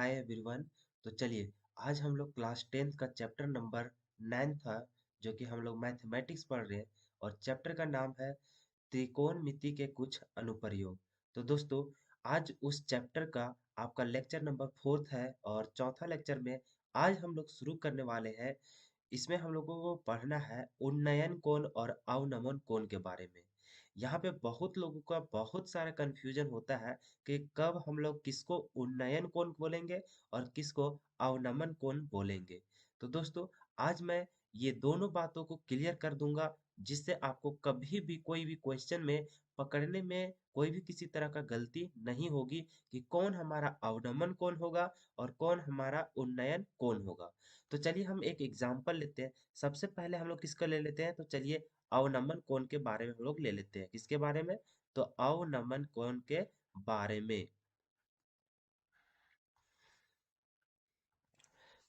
Hi everyone. तो चलिए, आज हम लोग क्लास 10th का चैप्टर नंबर 9 था, जो कि हम लोग मैथमेटिक्स पढ़ रहे हैं। और चैप्टर का नाम है त्रिकोणमिति के कुछ अनुप्रयोग। तो दोस्तों, आज उस चैप्टर का आपका लेक्चर नंबर 4th है और चौथा लेक्चर में आज हम लोग शुरू करने वाले हैं। इसमें हम लोगों को पढ़ना है उन्नयन कोण और अवनमन कोण के बारे में। यहाँ पे बहुत लोगों का बहुत सारा कंफ्यूजन होता है कि कब हम लोग किसको उन्नयन कोण बोलेंगे और किसको अवनमन कोण बोलेंगे। तो दोस्तों, आज मैं ये दोनों बातों को क्लियर कर दूंगा, जिससे आपको कभी भी कोई भी क्वेश्चन में पकड़ने में कोई भी किसी तरह का गलती नहीं होगी कि कौन हमारा अवनमन कोण होगा और कौन हमारा उन्नयन कोण होगा। तो चलिए हम एक एग्जांपल लेते हैं। सबसे पहले हम लोग किसका ले लेते हैं, तो चलिए अवनमन कोण के बारे में हम लोग ले लेते हैं। किसके बारे में, तो अवनमन कोण के बारे में।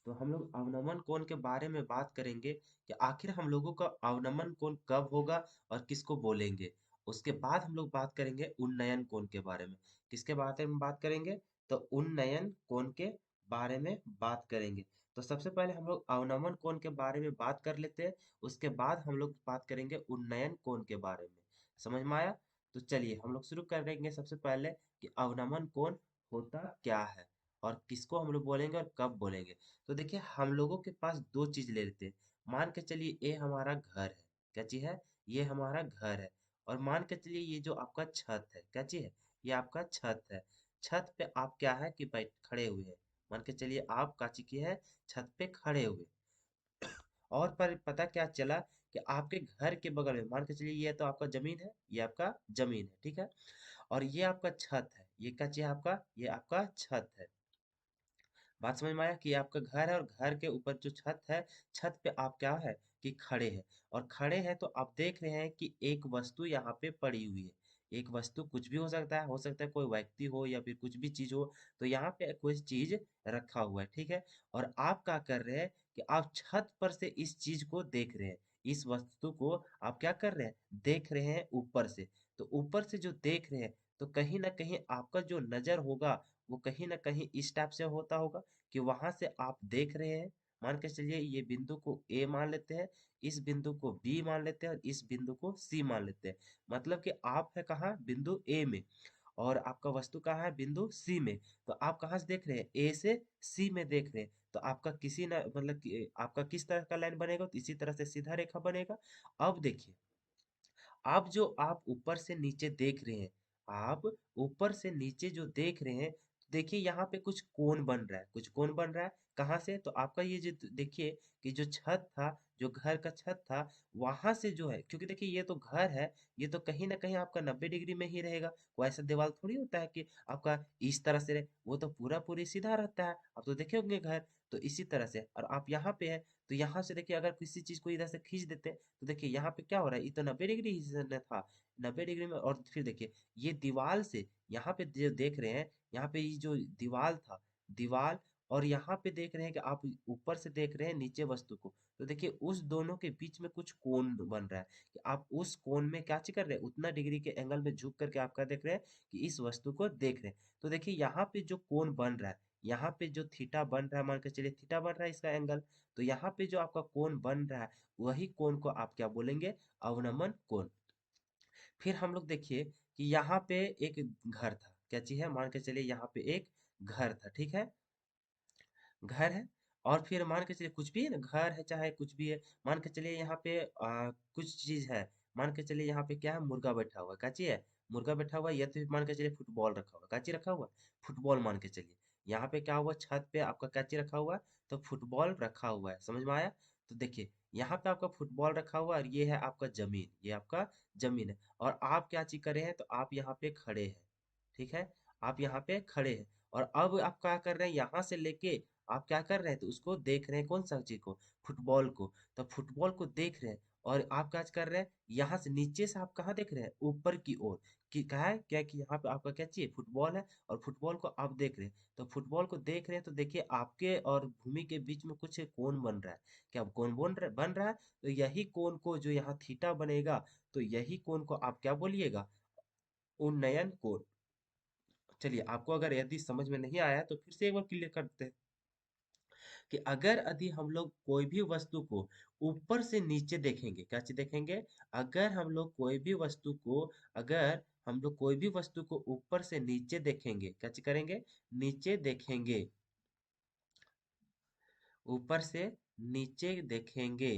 तो हम लोग अवनमन कोण के बारे में बात करेंगे कि आखिर हम लोगों का अवनमन कोण कब होगा और किसको बोलेंगे। उसके बाद हम लोग बात करेंगे उन्नयन कोण के बारे में। किसके बारे में बात करेंगे, तो उन्नयन कोण के बारे में बात करेंगे। तो सबसे पहले हम लोग अवनमन कोण के बारे में बात कर लेते हैं। उसके बाद हम लोग बात करेंगे उन्नयन कोण के बारे में। समझ में आया? तो चलिए हम लोग शुरू करेंगे सबसे पहले कि अवनमन कोण होता क्या है और किसको हम लोग बोलेंगे और कब बोलेंगे। तो देखिए, हम लोगों के पास दो चीज ले लेते हैं। मान के चलिए ये हमारा घर है। क्या चीज है? ये हमारा घर है। और मान के चलिए ये जो आपका छत है, क्या चीज है? ये आपका छत है। छत पे आप क्या है कि बैठ खड़े हुए हैं। मान के चलिए आप का चीज की है, छत पे खड़े हुए। और पर पता क्या चला कि आपके घर के बगल में, मान के चलिए ये तो आपका जमीन है, ये आपका जमीन है, ठीक है। और ये आपका छत है। ये क्या चीज है आपका? ये आपका छत है। बात समझ में आया कि आपका घर है और घर के ऊपर जो छत है, छत पे आप क्या है कि खड़े हैं। और खड़े हैं तो आप देख रहे हैं कि एक वस्तु यहाँ पे पड़ी हुई है। एक वस्तु कुछ भी हो सकता है कोई व्यक्ति हो या फिर कुछ भी चीज हो। तो यहाँ पे कोई चीज रखा हुआ है, ठीक है। और आप क्या कर रहे हैं कि आप छत पर से इस चीज को देख रहे हैं। इस वस्तु को आप क्या कर रहे हैं, देख रहे हैं ऊपर से। तो ऊपर से जो देख रहे हैं, तो कहीं ना कहीं आपका जो नजर होगा वो कहीं ना कहीं इस टाइप से होता होगा कि वहां से आप देख रहे हैं। मान के चलिए ये बिंदु को ए मान लेते हैं, इस बिंदु को बी मान लेते हैं और इस बिंदु को सी मान लेते हैं। मतलब कि आप है कहाँ, बिंदु ए में, और आपका वस्तु कहाँ है, बिंदु सी में। तो आप कहाँ से देख रहे हैं, ए से सी में देख रहे हैं। तो आपका किसी ना मतलब आपका किस तरह का लाइन बनेगा, तो इसी तरह से सीधा रेखा बनेगा। अब देखिए, आप जो आप ऊपर से नीचे देख रहे हैं, आप ऊपर से नीचे जो देख रहे हैं, देखिए यहाँ पे कुछ कोण बन रहा है, कुछ कोण बन रहा है। कहाँ से, तो आपका ये जो देखिए कि जो छत था, जो घर का छत था, वहां से जो है, क्योंकि देखिए ये तो घर है, ये तो कहीं ना कहीं आपका 90 डिग्री में ही रहेगा। कोई ऐसा दीवार थोड़ी होता है कि आपका इस तरह से रहे, वो तो पूरा पूरी सीधा रहता है। आप तो देखे होंगे घर। तो इसी तरह से, और आप यहाँ पे है, तो यहाँ से देखिए अगर किसी चीज को इधर से खींच देते हैं, तो देखिए यहाँ पे क्या हो रहा है, ये तो 90 डिग्री ही से था। 90 डिग्री में, और फिर देखिए ये दीवार से यहाँ पे जो देख रहे हैं, यहाँ पे ये जो दीवार था, दीवार, और यहाँ पे देख रहे हैं कि आप ऊपर से देख रहे हैं नीचे वस्तु को। तो देखिए उस दोनों के बीच में कुछ कोण बन रहा है कि आप उस कोण में क्या चीज कर रहे हैं, उतना डिग्री के एंगल में झुक करके आप क्या देख रहे हैं कि इस वस्तु को देख रहे हैं। तो देखिए यहाँ पे जो कोण बन रहा है, यहाँ पे जो थीटा बन रहा है, मान के चलिए थीटा बन रहा है इसका एंगल। तो यहाँ पे जो आपका कोण बन रहा है, वही कोण को आप क्या बोलेंगे, अवनमन कोण। फिर हम लोग देखिए कि यहाँ पे एक घर था। क्या चीज है, मान के चलिए यहाँ पे एक घर था, ठीक है। घर है, और फिर मान के चलिए कुछ भी है ना, घर है चाहे कुछ भी है। मान के चलिए यहाँ पे कुछ चीज है। मान के चलिए यहाँ पे क्या है, मुर्गा बैठा हुआ है। क्या चीज है, मुर्गा बैठा हुआ है, या तो फिर मान के चलिए फुटबॉल रखा हुआ है। क्या चीज रखा हुआ है, फुटबॉल मान के चलिए। यहाँ पे क्या हुआ, छत पे आपका क्या चीज रखा हुआ है, तो फुटबॉल रखा हुआ है। समझ में आया? तो देखिए यहाँ पे आपका फुटबॉल रखा हुआ है और ये है आपका जमीन, ये आपका जमीन है। और आप क्या चीज करे हैं, तो आप यहाँ पे खड़े हैं, ठीक है। आप यहाँ पे खड़े हैं, और अब आप क्या कर रहे हैं, यहाँ से लेके आप क्या कर रहे हैं, तो उसको देख रहे हैं, कौन सा चीज को, फुटबॉल को। तो फुटबॉल को देख रहे हैं, और आप क्या कर रहे हैं, यहाँ से नीचे से आप कहाँ देख रहे हैं, ऊपर की ओर। कि कहा है क्या कि यहाँ पे आपका क्या चाहिए, फुटबॉल है, और फुटबॉल को आप देख रहे हैं। तो फुटबॉल को देख रहे हैं, तो देखिए आपके और भूमि के बीच में कुछ कोण बन रहा है। क्या कोण बन रहा है, तो यही कोण को जो यहाँ थीटा बनेगा, तो यही कोण को आप क्या बोलिएगा, उन्नयन कोण। चलिए, आपको अगर यदि समझ में नहीं आया तो फिर से एक बार क्लियर करते हैं कि अगर यदि हम लोग कोई भी वस्तु को ऊपर से नीचे देखेंगे, क्या चीज देखेंगे? अगर हम लोग कोई भी वस्तु को अगर हम लोग कोई भी वस्तु को ऊपर से नीचे देखेंगे, क्या चीज करेंगे? नीचे देखेंगे, ऊपर से नीचे देखेंगे।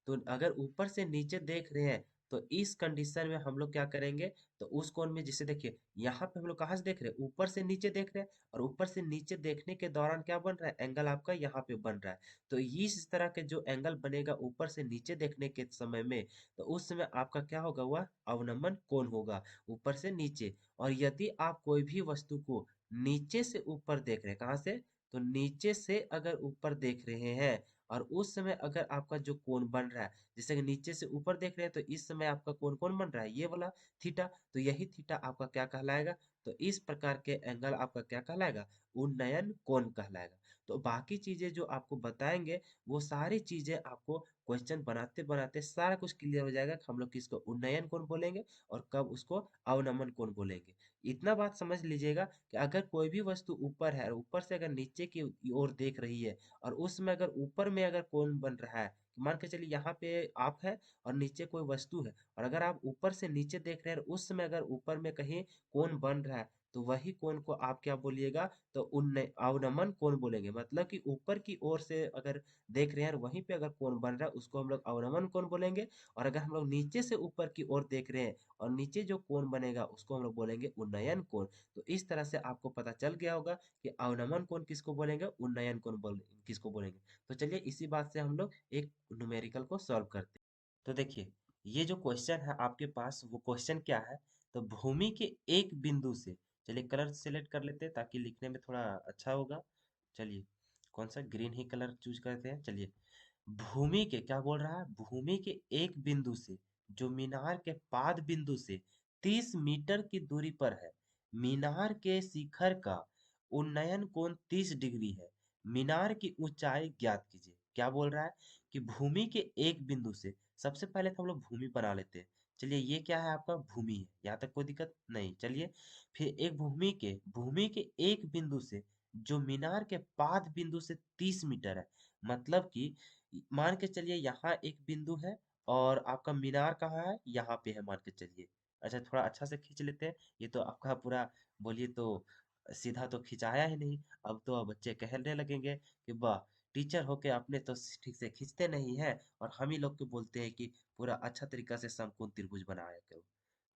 तो अगर ऊपर से नीचे देख रहे हैं तो इस कंडीशन में हम लोग क्या करेंगे? तो उस कोण में, जिसे देखिए यहाँ पे हम लोग कहाँ से देख रहे हैं? ऊपर से नीचे देख रहे हैं, और ऊपर से नीचे देखने के दौरान क्या बन रहा है? एंगल आपका यहाँ पे बन रहा है। तो इस तरह के जो एंगल बनेगा ऊपर से नीचे देखने के समय में, तो उस समय आपका क्या होगा? वह अवनमन कोण होगा, ऊपर से नीचे। और यदि आप कोई भी वस्तु को नीचे से ऊपर देख रहे हैं, कहाँ से? तो नीचे से अगर ऊपर देख रहे हैं, और उस समय अगर आपका जो कोण बन रहा है, जैसे कि नीचे से ऊपर देख रहे हैं तो इस समय आपका कोण कौन बन रहा है? ये वाला थीटा। तो यही थीटा आपका क्या कहलाएगा? तो इस प्रकार के एंगल आपका क्या कहलाएगा? उन्नयन कोण कहलाएगा। तो बाकी चीजें जो आपको बताएंगे, वो सारी चीजें आपको क्वेश्चन बनाते बनाते सारा कुछ क्लियर हो जाएगा कि हम लोग किसको उन्नयन कोण बोलेंगे और कब उसको अवनमन कोण बोलेंगे। इतना बात समझ लीजिएगा कि अगर कोई भी वस्तु ऊपर है और ऊपर से अगर नीचे की ओर देख रही है, और उस समय अगर ऊपर में अगर कोण बन रहा है, मान के चलिए यहाँ पे आप है और नीचे कोई वस्तु है, और अगर आप ऊपर से नीचे देख रहे हैं और उस समय अगर ऊपर में कहीं कोण बन रहा है, तो वही कोण को आप क्या बोलिएगा? तो उन्नय अवनमन कोण बोलेंगे। मतलब कि ऊपर की ओर से अगर देख रहे हैं और वहीं पे अगर कोण बन रहा है, उसको हम लोग अवनमन कोण बोलेंगे। और अगर हम लोग नीचे से ऊपर की ओर देख रहे हैं और नीचे जो कोण बनेगा, उसको हम लोग बोलेंगे उन्नयन कोण। तो इस तरह से आपको पता चल गया होगा कि अवनमन कोण किसको बोलेंगे, उन्नयन कोण किसको बोलेंगे। तो चलिए इसी बात से हम लोग एक न्यूमेरिकल को सॉल्व करते हैं। तो देखिए, ये जो क्वेश्चन है आपके पास, वो क्वेश्चन क्या है? तो भूमि के एक बिंदु से, चलिए कलर सेलेक्ट कर लेते हैं ताकि लिखने में थोड़ा अच्छा होगा। चलिए, कौन सा? ग्रीन ही कलर चूज करते हैं। चलिए, भूमि के क्या बोल रहा है? भूमि के एक बिंदु से, जो मीनार के पाद बिंदु से 30 मीटर की दूरी पर है, मीनार के शिखर का उन्नयन कोण 30 डिग्री है। मीनार की ऊंचाई ज्ञात कीजिए। क्या बोल रहा है? कि भूमि के एक बिंदु से, सबसे पहले तो हम लोग भूमि बना लेते हैं। चलिए, ये क्या है? आपका भूमि है, यहाँ तक कोई दिक्कत नहीं। चलिए, फिर एक भूमि के एक बिंदु से, जो मीनार के पाद बिंदु से 30 मीटर है। मतलब कि मान के चलिए यहाँ एक बिंदु है, और आपका मीनार कहाँ है? यहाँ पे है, मान के चलिए। अच्छा, थोड़ा अच्छा से खींच लेते हैं। ये तो आपका पूरा, बोलिए तो सीधा तो खिंचाया ही नहीं। अब तो बच्चे कहने लगेंगे कि वाह, टीचर होके आपने तो ठीक से खींचते नहीं है, और हम ही लोग को बोलते हैं कि पूरा अच्छा तरीका से समकोण त्रिभुज बनाया करो।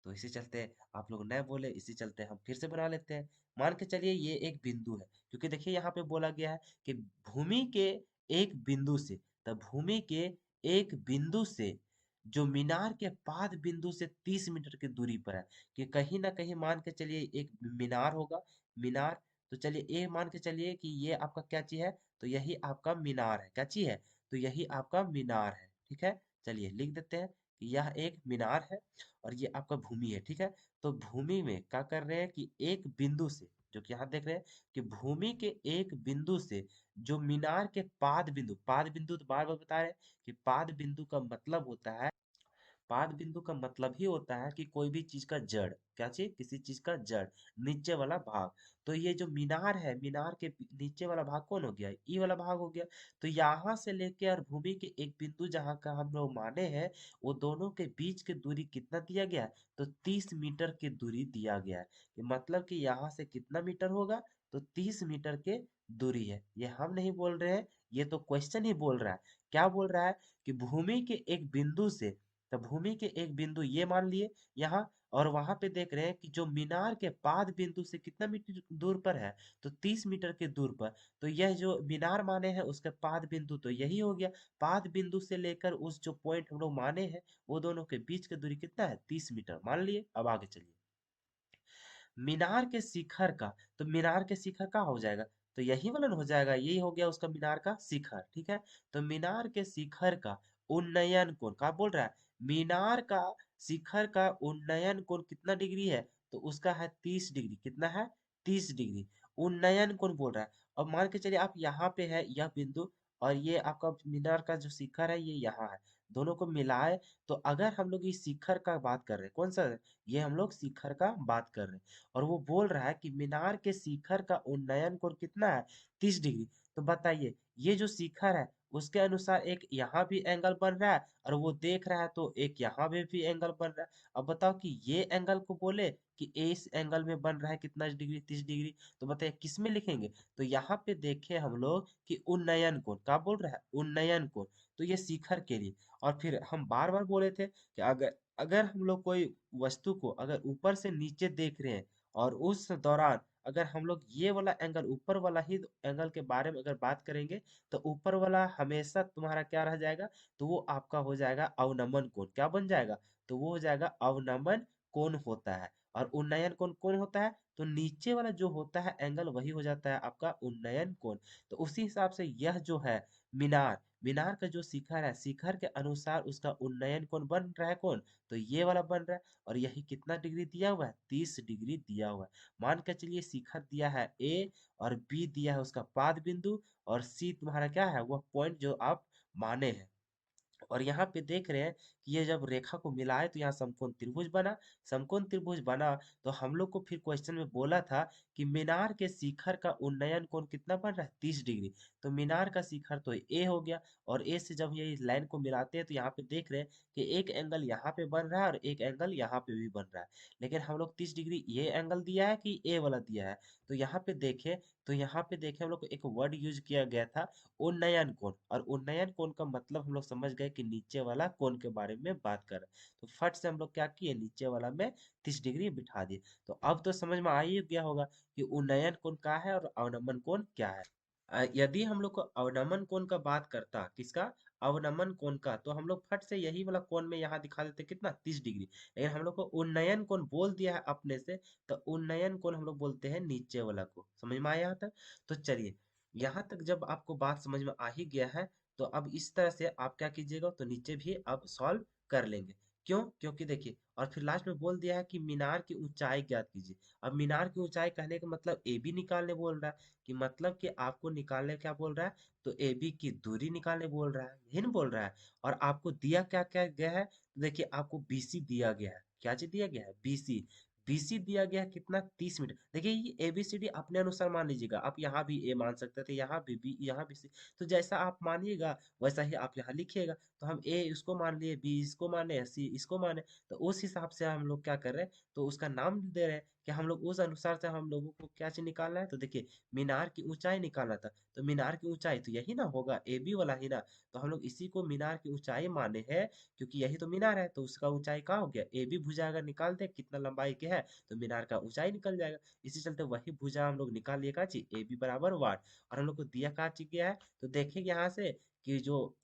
तो इसी चलते आप लोग न बोले, इसी चलते हम फिर से बना लेते हैं। मान के चलिए ये एक बिंदु है, क्योंकि देखिए यहाँ पे बोला गया है कि भूमि के एक बिंदु से, तब भूमि के एक बिंदु से, जो मीनार के पाद बिंदु से 30 मीटर की दूरी पर है, कि कहीं ना कहीं मान के चलिए एक मीनार होगा। मीनार, तो चलिए ये मान के चलिए कि ये आपका क्या चीज है? तो यही आपका मीनार है। क्या चीज है? तो यही आपका मीनार है। ठीक है, चलिए लिख देते हैं कि यह एक मीनार है और ये आपका भूमि है। ठीक है, तो भूमि में क्या कर रहे हैं कि एक बिंदु से, जो कि यहाँ देख रहे हैं कि भूमि के एक बिंदु से, जो मीनार के पाद बिंदु तो बार बार बता रहे हैं कि पाद बिंदु का मतलब होता है, पाद बिंदु का मतलब ही होता है कि कोई भी चीज का जड़, क्या चीज? किसी चीज का जड़, नीचे वाला भाग। तो ये जो मीनार है, मीनार के नीचे वाला भाग कौन हो गया? ई वाला भाग हो गया। तो यहाँ से लेके और भूमि के एक बिंदु जहाँ का हम लोग माने हैं, वो दोनों के बीच की दूरी कितना दिया गया है? तो 30 मीटर की दूरी दिया गया है। कि मतलब कि यहाँ से कितना मीटर होगा? तो 30 मीटर के दूरी है। ये हम नहीं बोल रहे हैं, ये तो क्वेश्चन ही बोल रहा है। क्या बोल रहा है? कि भूमि के एक बिंदु से, तो भूमि के एक बिंदु ये मान लिए यहाँ, और वहां पे देख रहे हैं कि जो मीनार के पाद बिंदु से कितना मीटर दूर पर है? तो 30 मीटर के दूर पर। तो यह जो मीनार माने हैं उसका पाद बिंदु तो यही हो गया। पाद बिंदु से लेकर उस जो पॉइंट हम लोग माने हैं, वो दोनों के बीच की दूरी कितना है? 30 मीटर मान लिए। अब आगे चलिए, मीनार के शिखर का, तो मीनार के शिखर का हो जाएगा, तो यही वाला न हो जाएगा, यही हो गया उसका मीनार का शिखर। ठीक है, तो मीनार के शिखर का उन्नयन कोण क्या बोल रहा है? मीनार का शिखर का उन्नयन कोण कितना डिग्री है? तो उसका है 30 डिग्री। कितना है? 30 डिग्री उन्नयन कोण बोल रहा है। अब मान के चलिए आप यहाँ पे है यह बिंदु, और ये आपका मीनार का जो शिखर है ये यहाँ है। दोनों को मिलाए तो अगर हम लोग इस शिखर का बात कर रहे हैं, कौन सा, ये हम लोग शिखर का बात कर रहे हैं, और वो बोल रहा है कि मीनार के शिखर का उन्नयन कोण कितना है, 30 डिग्री। तो बताइए, ये जो शिखर है उसके अनुसार एक यहाँ भी एंगल बन रहा है, और वो देख रहा है तो एक यहाँ पे भी एंगल बन रहा है। अब बताओ कि ये एंगल को बोले कि इस एंगल में बन रहा है कितना डिग्री, 30 डिग्री, तो बताइए किस में लिखेंगे। तो यहाँ पे देखे हम लोग कि उन्नयन कोण क्या बोल रहा है, उन्नयन कोण। तो ये शिखर के लिए। और फिर हम बार बार बोले थे कि अगर अगर हम लोग कोई वस्तु को अगर ऊपर से नीचे देख रहे हैं, और उस दौरान अगर हम लोग ये वाला एंगल, ऊपर वाला ही एंगल के बारे में अगर बात करेंगे, तो ऊपर वाला हमेशा तुम्हारा क्या रह जाएगा, तो वो आपका हो जाएगा अवनमन कोण। क्या बन जाएगा, तो वो हो जाएगा अवनमन कोण होता है। और उन्नयन कोण कौन होता है, तो नीचे वाला जो होता है एंगल वही हो जाता है आपका उन्नयन कोण। तो उसी हिसाब से यह जो है मीनार, मीनार का जो शिखर है, शिखर के अनुसार उसका उन्नयन कोण बन रहा है कौन, तो ये वाला बन रहा है। और यही कितना डिग्री दिया हुआ है, 30 डिग्री दिया हुआ है। मान के चलिए शिखर दिया है ए, और बी दिया है उसका पाद बिंदु, और सी तुम्हारा क्या है, वह पॉइंट जो आप माने हैं। और यहाँ पे देख रहे हैं कि ये जब रेखा को मिलाए तो यहाँ समकोण त्रिभुज बना। समकोण त्रिभुज बना तो हम लोग को फिर क्वेश्चन में बोला था कि मीनार के शिखर का उन्नयन कोण कितना बन रहा है, 30 डिग्री। तो मीनार का शिखर तो ए हो गया, और ए से जब ये इस लाइन को मिलाते हैं तो यहाँ पे देख रहे हैं कि एक एंगल यहाँ पे बन रहा है और एक एंगल यहाँ पे भी बन रहा है। लेकिन हम लोग 30 डिग्री ये एंगल दिया है कि ए वाला दिया है, तो यहाँ पे देखें, तो यहाँ पे देखें हम लोग को एक वर्ड यूज किया गया था, उन्नयन कोण। और उन्नयन कोण का मतलब हम लोग समझ गए कि नीचे वाला कोण के बारे में बात कर रहे हैं। तो फट से हम लोग क्या किए, नीचे वाला में 30 डिग्री बिठा दिए। तो अब तो समझ में आ ही गया होगा कि उन्नयन कोण क्या है और अवनमन कोण क्या है। यदि हम लोग को अवनमन कोण का बात करता, किसका, अवनमन कोण का, तो हम लोग फट से यही वाला कोण में यहाँ दिखा देते कितना, 30 डिग्री। लेकिन हम लोग को उन्नयन कोण बोल दिया है अपने से, तो उन्नयन कोण हम लोग बोलते हैं नीचे वाला को। समझ में आया यहाँ तक। तो चलिए, यहाँ तक जब आपको बात समझ में आ ही गया है, तो अब इस तरह से आप क्या कीजिएगा, तो नीचे भी अब सॉल्व कर लेंगे। क्यों, क्योंकि देखिए, और फिर लास्ट में बोल दिया है कि मीनार की ऊंचाई ज्ञात कीजिए। अब मीनार की ऊंचाई कहने का मतलब ए बी निकालने बोल रहा है, कि मतलब कि आपको निकालने क्या बोल रहा है, तो ए बी की दूरी निकालने बोल रहा है, यही ना बोल रहा है। और आपको दिया क्या क्या गया है, तो देखिए आपको बीसी दिया गया है। क्या चीज दिया गया है, बीसी। बीसी दिया गया है कितना, 30 मीटर। देखिए ये एबीसीडी अपने अनुसार मान लीजिएगा, आप यहाँ भी ए मान सकते थे, यहाँ भी बी, यहाँ भी सी। तो जैसा आप मानिएगा वैसा ही आप यहाँ लिखिएगा। तो हम ए इसको मान लिए, बी इसको माने, सी इसको माने। तो उस हिसाब से हम लोग क्या कर रहे हैं, तो उसका नाम दे रहे हैं कि हम लोग उस अनुसार से हम लोगों को क्या चीज निकालना है। तो देखिए, मीनार की ऊंचाई निकालना था, तो मीनार की ऊंचाई तो यही ना होगा, ए बी वाला ही ना। तो हम लोग इसी को मीनार की ऊंचाई माने हैं, क्योंकि यही तो मीनार है। तो उसका ऊंचाई क्या हो गया, ए बी भुजा अगर निकाल दे कितना लंबाई के है, तो मीनार का ऊंचाई निकल जाएगा। इसी चलते वही भुजा हम लोग निकाल लिए, का चीज, ए बी बराबर वाट। और हम लोग को दिया का चीज गया है, तो देखेंगे यहाँ से कि जो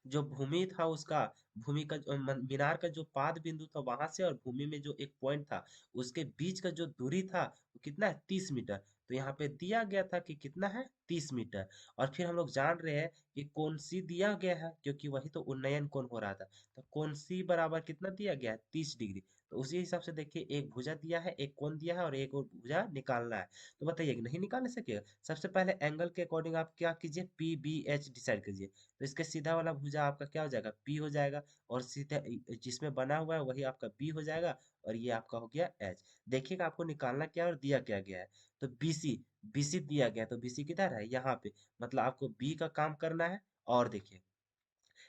जो भूमि था उसका, भूमि का मीनार का जो पाद बिंदु था वहां से, और भूमि में जो एक पॉइंट था उसके बीच का जो दूरी था वो कितना है, 30 मीटर। तो यहाँ पे दिया गया था कि कितना है, 30 मीटर। और फिर हम लोग जान रहे हैं कि कौन सी दिया गया है, क्योंकि वही तो उन्नयन कोण हो रहा था। तो कौन सी बराबर कितना दिया गया है, 30 डिग्री। तो उसी हिसाब से देखिए, एक भुजा दिया है, एक कोण दिया है, और एक और भुजा निकालना है। तो बताइए, नहीं निकाल सकेगा। सबसे पहले एंगल के अकॉर्डिंग आप क्या कीजिए, पी बी एच डिसाइड कीजिए। तो इसके सीधा वाला भुजा आपका क्या हो जाएगा, पी हो जाएगा। और सीधा जिसमें बना हुआ है वही आपका बी हो जाएगा। और ये आपका हो गया एच। देखिएगा आपको निकालना क्या है और दिया क्या गया है। तो बीसी, बीसी दिया गया, तो बीसी किधर है, यहाँ पे। मतलब आपको बी का काम करना है। और देखिए,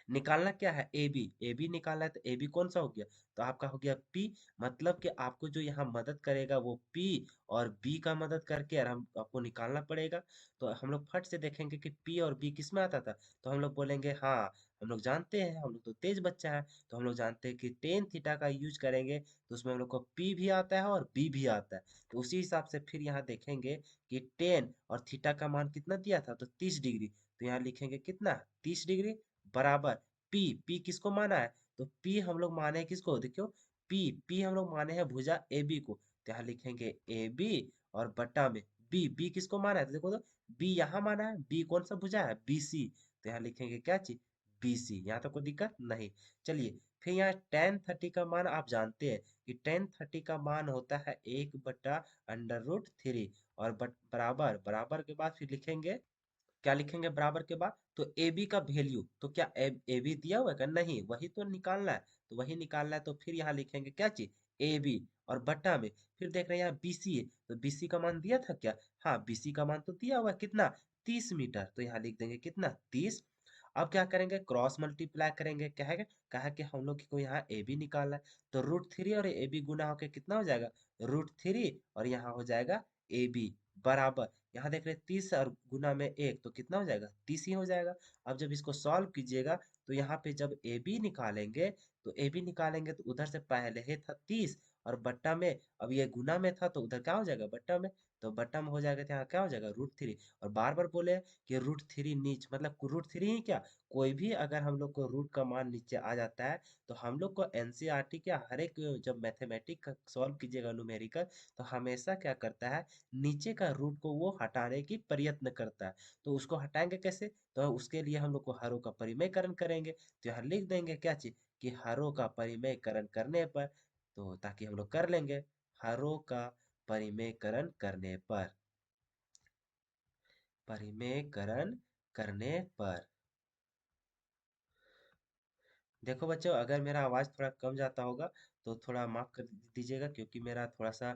निकालना क्या है, ए बी, ए बी निकालना है, तो ए बी कौन सा हो गया, तो आपका हो गया पी। मतलब कि आपको जो यहाँ मदद करेगा वो पी, और बी का मदद करके और हम आपको निकालना पड़ेगा। तो हम लोग फट से देखेंगे कि पी और बी किस में आता था। तो हम लोग बोलेंगे हाँ, हम लोग जानते हैं, हम लोग तो तेज बच्चा है। तो हम लोग जानते हैं कि टेन थीटा का यूज करेंगे, तो उसमें हम लोग को पी भी आता है और बी भी आता है। तो उसी हिसाब से फिर यहाँ देखेंगे कि टेन और थीटा का मान कितना दिया था, तो 30 डिग्री। तो यहाँ लिखेंगे कितना, 30 डिग्री बराबर पी। पी किसको माना है, तो पी हम लोग माने हैं किसको, देखियो, पी, पी हम लोग माने हैं भुजा ए बी को। तो यहाँ लिखेंगे ए बी, और बट्टा में बी, बी किसको माना है, तो देखो तो बी यहाँ माना है, बी कौन सा भुजा है, बी सी। तो यहाँ लिखेंगे क्या चीज, बी सी। यहाँ तो कोई दिक्कत नहीं। चलिए, फिर यहाँ tan 30 का मान आप जानते हैं कि tan 30 का मान होता है 1/√3। और बराबर, बराबर के बाद फिर लिखेंगे क्या लिखेंगे बराबर के बाद? तो ए बी का वैल्यू, तो क्या ए बी दिया हुआ है क्या? नहीं, वही तो निकालना है। तो वही निकालना है, तो फिर यहाँ लिखेंगे क्या चीज? A B. और बट्टा में फिर देख रहे हैं यहाँ बीसी है, तो बीसी का मान दिया था क्या? हाँ, बीसी का मान तो दिया हुआ है, कितना? 30 मीटर। तो यहाँ लिख देंगे कितना? 30। अब क्या करेंगे? क्रॉस मल्टीप्लाई करेंगे। क्या है? कहा कि हम लोग को यहाँ ए बी निकालना है, तो √3 और ए बी गुना होके कितना हो जाएगा? √3, और यहाँ हो जाएगा ए बी बराबर, यहाँ देख रहे हैं 30 और गुना में एक, तो कितना हो जाएगा? 30 ही हो जाएगा। अब जब इसको सॉल्व कीजिएगा, तो यहाँ पे जब ए बी निकालेंगे, तो ए बी निकालेंगे तो उधर से पहले ही था 30, और बट्टा में अब ये गुना में था, तो उधर क्या हो जाएगा? बट्टा में। तो बट्टा में हो जाएगा, तो यहाँ क्या हो जाएगा? √3। और बार बार बोले कि √3 नीच, मतलब √3 ही क्या, कोई भी अगर हम लोग को रूट का मान नीचे आ जाता है, तो हम लोग को एनसीईआरटी के हर एक, जब मैथमेटिक सॉल्व कीजिएगा न्यूमेरिकल, तो हमेशा क्या करता है, नीचे का रूट को वो हटाने की प्रयत्न करता है। तो उसको हटाएंगे कैसे? तो उसके लिए हम लोग को हरों का परिमेयकरण करेंगे। तो यहाँ लिख देंगे क्या चीज? कि हरों का परिमेयकरण करने पर, तो ताकि हम लोग कर लेंगे, हरों का परिमेयकरण करने पर, परिमेयकरण करने पर। देखो बच्चों, अगर मेरा आवाज़ थोड़ा कम जाता होगा तो थोड़ा माफ़ कर दीजिएगा, क्योंकि मेरा थोड़ा सा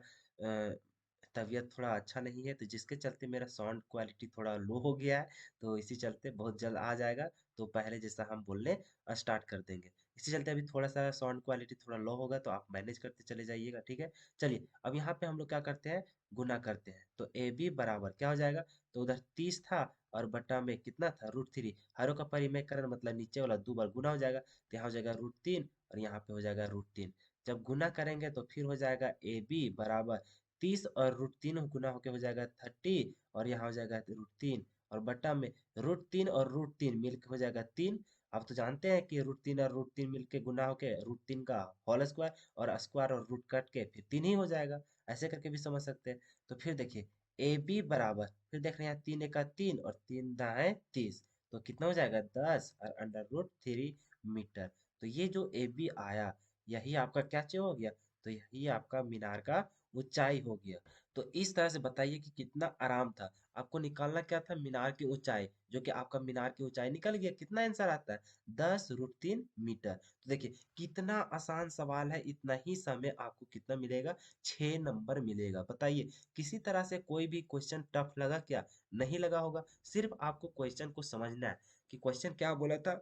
तबीयत थोड़ा अच्छा नहीं है, तो जिसके चलते मेरा साउंड क्वालिटी थोड़ा लो हो गया है। तो इसी चलते बहुत जल्द आ जाएगा, तो पहले जैसा हम बोलने स्टार्ट कर देंगे। इसी चलते अभी थोड़ा सा साउंड क्वालिटी थोड़ा लो होगा, तो आप मैनेज करते चले जाइएगा, ठीक है? चलिए, अब यहाँ पे हम लोग क्या करते हैं? गुना करते हैं। तो ए बी बराबर क्या हो जाएगा? तो उधर 30 था, और बटा में कितना था? √3। हरों का परिमेयकरण मतलब नीचे वाला दो बार गुना हो जाएगा, तो यहाँ हो जाएगा √3, और यहाँ पे हो जाएगा √3। जब गुना करेंगे तो फिर हो जाएगा ए बी बराबर 30, और √3 गुना होके हो जाएगा 30, और यहाँ हो जाएगा √3, और बटा में √3 और √3 मिलके हो जाएगा 3। आप तो जानते हैं कि √3 और √3 मिलके गुना होके √3 का होल स्क्वायर, और स्क्वायर और रूट कट के फिर 3 ही हो जाएगा। ऐसे करके भी समझ सकते हैं। तो फिर देखिए, ए बी बराबर, फिर देख रहे हैं 3 एका 3 और 3 दाएं 30, तो कितना हो जाएगा? 10 और √3 मीटर। तो ये जो ए बी आया, यही आपका क्या चीज हो गया? तो यही आपका मीनार का ऊंचाई हो गया। तो इस तरह से बताइए कि कितना आराम था। आपको निकालना क्या था? मीनार की ऊंचाई, जो कि आपका मीनार की ऊंचाई निकल गया। कितना आंसर आता है? 10√3 मीटर। तो देखिए कितना आसान सवाल है, इतना ही समय आपको कितना मिलेगा? 6 नंबर मिलेगा। बताइए, किसी तरह से कोई भी क्वेश्चन टफ लगा क्या? नहीं लगा होगा। सिर्फ आपको क्वेश्चन को समझना है कि क्वेश्चन क्या बोला था।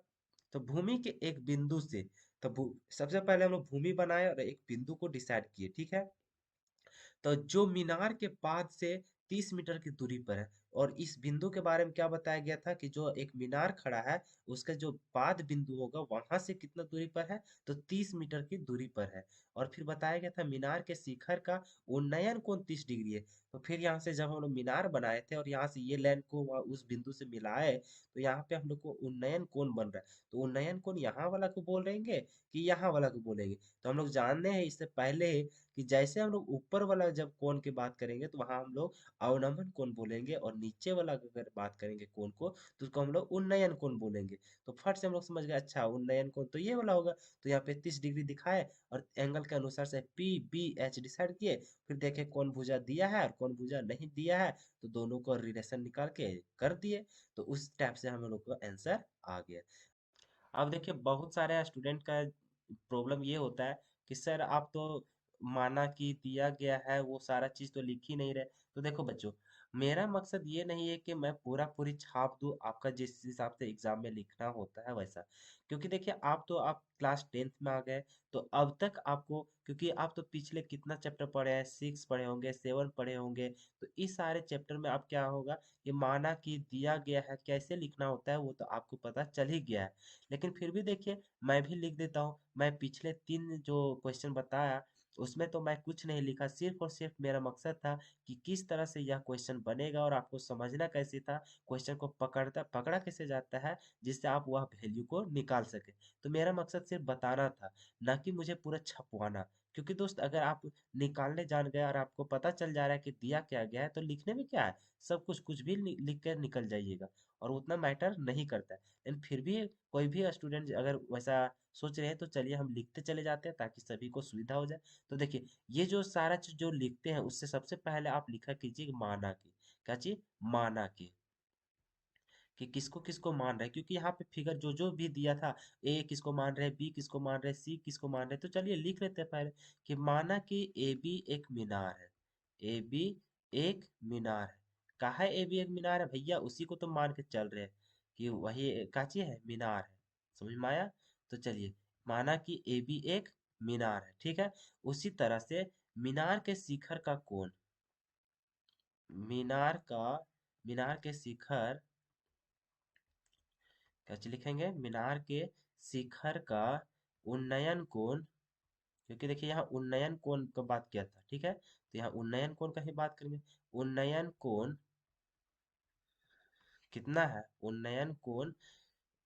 तो भूमि के एक बिंदु से, तो सबसे पहले हम लोग भूमि बनाए और एक बिंदु को डिसाइड किए, ठीक है? तो जो मीनार के पाद से 30 मीटर की दूरी पर है, और इस बिंदु के बारे में क्या बताया गया था कि जो एक मीनार खड़ा है, उसका जो पाद बिंदु होगा वहां से कितना दूरी पर है? तो 30 मीटर की दूरी पर है। और फिर बताया गया था मीनार के शिखर का उन्नयन कोण 30 डिग्री है। तो फिर यहाँ से जब हम लोग मीनार बनाए थे और यहाँ से ये लाइन को उस बिंदु से मिलाए, तो यहाँ पे हम लोग को उन्नयन कोण बन रहा है। तो उन्नयन कोण यहाँ वाला को बोलेंगे कि यहाँ वाला को बोलेंगे? तो हम लोग जानते हैं इससे पहले कि जैसे हम लोग ऊपर वाला जब कोण की बात करेंगे, तो वहां हम लोग अवनमन कोण बोलेंगे, और नीचे वाला अगर बात करेंगे कोण को, तो उसको हम लोग उन्नयन कोण बोलेंगे। तो फट से हम लोग समझ गए, अच्छा उन्नयन कोण तो ये वाला होगा। तो यहाँ पे 30 डिग्री दिखाए, और एंगल के अनुसार से पी बी एच डिसाइड किए। फिर देखे कौन भुजा दिया है और कौन भुजा नहीं दिया है, तो दोनों को रिलेशन निकाल के कर दिए। तो उस टाइप से हम लोग को आंसर आ गया। अब देखिए, बहुत सारे स्टूडेंट का प्रॉब्लम ये होता है कि सर आप तो माना कि दिया गया है, वो सारा चीज तो लिख ही नहीं रहे। तो देखो बच्चों, मेरा मकसद ये नहीं है कि मैं पूरा पूरी छाप दूं आपका, जिस हिसाब से एग्जाम में लिखना होता है वैसा। क्योंकि देखिए, आप क्लास 10th में आ गए, तो अब तक आपको, क्योंकि आप तो पिछले कितना चैप्टर पढ़े हैं, 6 पढ़े होंगे, 7 पढ़े होंगे, तो इस सारे चैप्टर में अब क्या होगा, ये माना कि दिया गया है कैसे लिखना होता है वो तो आपको पता चल ही गया है। लेकिन फिर भी देखिए, मैं भी लिख देता हूँ। मैं पिछले 3 जो क्वेश्चन बताया, उसमें तो मैं कुछ नहीं लिखा, सिर्फ और सिर्फ मेरा मकसद था कि किस तरह से यह क्वेश्चन बनेगा और आपको समझना कैसे था, क्वेश्चन को पकड़ा कैसे जाता है, जिससे आप वह वैल्यू को निकाल सके। तो मेरा मकसद सिर्फ बताना था, ना कि मुझे पूरा छपवाना। क्योंकि दोस्त, अगर आप निकालने जान गए और आपको पता चल जा रहा है कि दिया क्या गया है, तो लिखने में क्या है, सब कुछ भी लिख कर निकल जाइएगा, और उतना मैटर नहीं करता है। लेकिन फिर भी कोई भी स्टूडेंट अगर वैसा सोच रहे हैं, तो चलिए हम लिखते चले जाते हैं ताकि सभी को सुविधा हो जाए। तो देखिए, ये जो सारा चीज जो लिखते हैं, उससे सबसे पहले आप लिखा कीजिए माना की। क्या चीज? माना की। कि किसको किसको मान रहे हैं, क्योंकि यहाँ पे फिगर जो जो भी दिया था, ए किसको मान रहे हैं, बी किसको मान रहे हैं, सी किसको मान रहे हैं, तो चलिए लिख लेते हैं पहले कि माना कि ए बी एक मीनार है। ए बी एक मीनार है। कहा है ए बी एक मीनार है भैया, उसी को तो मान के चल रहे हैं कि वही का चीज है, मीनार है। समझ में आया? तो चलिए, माना कि ए बी एक मीनार है, ठीक है। उसी तरह से मीनार के शिखर का कोण, मीनार का, मीनार के शिखर, कैसे लिखेंगे, मीनार के शिखर का उन्नयन कोण, क्योंकि देखिए यहाँ उन्नयन कोण का बात किया था, ठीक है, तो यहाँ उन्नयन कोण का ही बात करेंगे। उन्नयन कोण कितना है, उन्नयन कोण,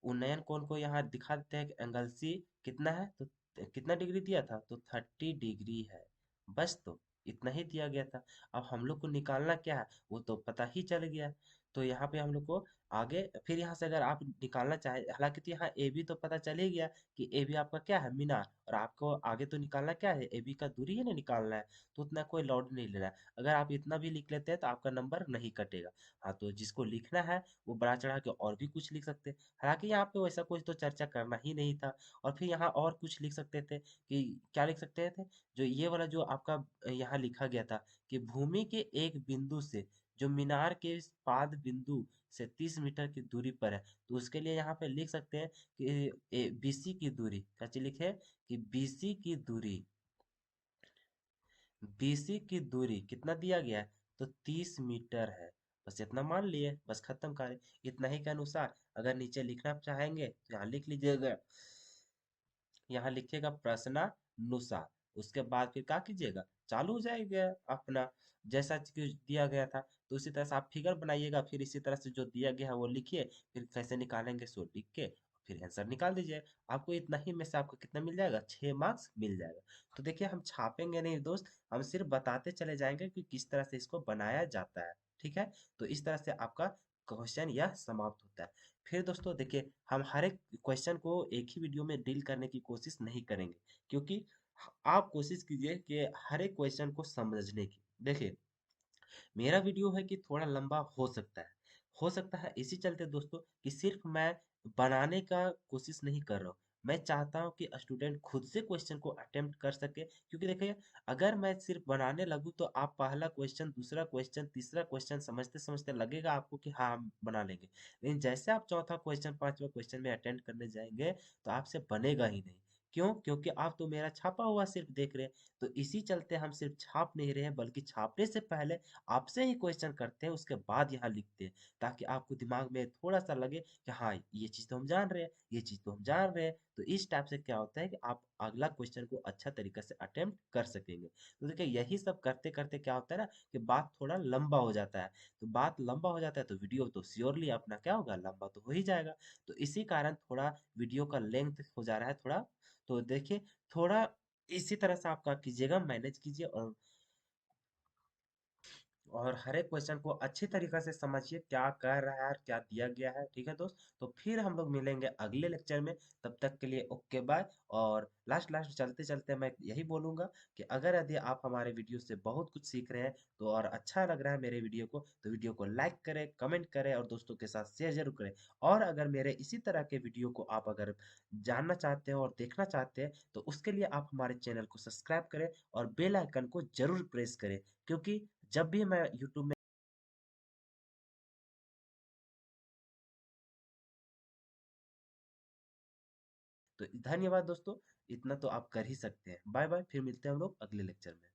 उन्नयन कोण को यहाँ दिखा देते हैं कि एंगल सी कितना है, तो कितना डिग्री दिया था, तो 30 डिग्री है। बस, तो इतना ही दिया गया था। अब हम लोग को निकालना क्या है, वो तो पता ही चल गया। तो यहाँ पे हम लोग को आगे फिर यहाँ से अगर आप निकालना चाहे, हालांकि तो यहाँ ए बी तो पता चल ही गया कि ए बी आपका क्या है, मीनार, और आपको आगे तो निकालना क्या है, ए बी का दूरी है ना निकालना है। तो उतना कोई लोड नहीं लेना है। अगर आप इतना भी लिख लेते हैं तो आपका नंबर नहीं कटेगा। हाँ, तो जिसको लिखना है वो बढ़ा चढ़ा के और भी कुछ लिख सकते हैं। हालांकि यहाँ पे वैसा कुछ तो चर्चा करना ही नहीं था। और फिर यहाँ और कुछ लिख सकते थे कि क्या लिख सकते थे, जो ये वाला जो आपका यहाँ लिखा गया था कि भूमि के एक बिंदु से जो मीनार के इस पाद बिंदु से 30 मीटर की दूरी पर है, तो उसके लिए यहाँ पे लिख सकते हैं कि बीसी की दूरी, क्या चीज लिखे, कि बीसी की दूरी, बीसी की दूरी कितना दिया गया है, तो 30 मीटर है। बस इतना मान लिए, बस खत्म कार्य। इतना ही के अनुसार अगर नीचे लिखना चाहेंगे तो यहाँ लिख लीजिएगा, यहाँ लिखिएगा प्रश्नानुसार। उसके बाद फिर क्या कीजिएगा, चालू हो जाएगा अपना, जैसा चीज दिया गया था तो उसी तरह से आप फिगर बनाइएगा, फिर इसी तरह से जो दिया गया है वो लिखिए, फिर कैसे निकालेंगे सो लिख के फिर आंसर निकाल दीजिए। आपको इतना ही में से आपको कितना मिल जाएगा, 6 मार्क्स मिल जाएगा। तो देखिए हम छापेंगे नहीं दोस्त, हम सिर्फ बताते चले जाएंगे कि किस तरह से इसको बनाया जाता है, ठीक है। तो इस तरह से आपका क्वेश्चन यह समाप्त होता है। फिर दोस्तों देखिए, हम हर एक क्वेश्चन को एक ही वीडियो में डील करने की कोशिश नहीं करेंगे, क्योंकि आप कोशिश कीजिए कि हर एक क्वेश्चन को समझने की। देखिए, मेरा वीडियो है कि थोड़ा लंबा हो सकता है, हो सकता है इसी चलते दोस्तों कि सिर्फ मैं बनाने का कोशिश नहीं कर रहा हूँ। मैं चाहता हूँ कि स्टूडेंट खुद से क्वेश्चन को अटेम्प्ट कर सके, क्योंकि देखिए अगर मैं सिर्फ बनाने लगूँ तो आप पहला क्वेश्चन, दूसरा क्वेश्चन, तीसरा क्वेश्चन समझते समझते लगेगा आपको कि हाँ हम बना लेंगे, लेकिन जैसे आप चौथा क्वेश्चन, पांचवा क्वेश्चन में अटेम्प्ट करने जाएंगे तो आपसे बनेगा ही नहीं। क्यों? क्योंकि आप तो मेरा छापा हुआ सिर्फ देख रहे हैं। तो इसी चलते हम सिर्फ छाप नहीं रहे हैं, बल्कि छापने से पहले आपसे ही क्वेश्चन करते हैं, उसके बाद यहाँ लिखते हैं, ताकि आपको दिमाग में थोड़ा सा लगे कि हाँ ये चीज़ तो हम जान रहे हैं, ये चीज़ तो हम जान रहे हैं। तो इस टाइप से क्या होता है कि आप अगला क्वेश्चन को अच्छा तरीके से अटेम्प्ट कर सकेंगे। तो देखिए यही सब करते करते क्या होता है ना कि बात थोड़ा लंबा हो जाता है। तो बात लंबा हो जाता है तो वीडियो तो श्योरली अपना क्या होगा, लंबा तो हो ही जाएगा। तो इसी कारण थोड़ा वीडियो का लेंथ हो जा रहा है थोड़ा। तो देखिए, थोड़ा इसी तरह से आप क्या कीजिएगा, मैनेज कीजिए, और हर एक क्वेश्चन को अच्छी तरीके से समझिए क्या कह रहा है और क्या दिया गया है, ठीक है दोस्त। तो फिर हम लोग मिलेंगे अगले लेक्चर में, तब तक के लिए ओके बाय। और लास्ट लास्ट चलते चलते मैं यही बोलूंगा कि अगर यदि आप हमारे वीडियो से बहुत कुछ सीख रहे हैं तो, और अच्छा लग रहा है मेरे वीडियो को, तो वीडियो को लाइक करें, कमेंट करें और दोस्तों के साथ शेयर जरूर करें। और अगर मेरे इसी तरह के वीडियो को आप अगर जानना चाहते हैं और देखना चाहते हैं तो उसके लिए आप हमारे चैनल को सब्सक्राइब करें और बेल आइकन को जरूर प्रेस करें, क्योंकि जब भी मैं यूट्यूब में, तो धन्यवाद दोस्तों, इतना तो आप कर ही सकते हैं। बाय बाय, फिर मिलते हैं हम लोग अगले लेक्चर में।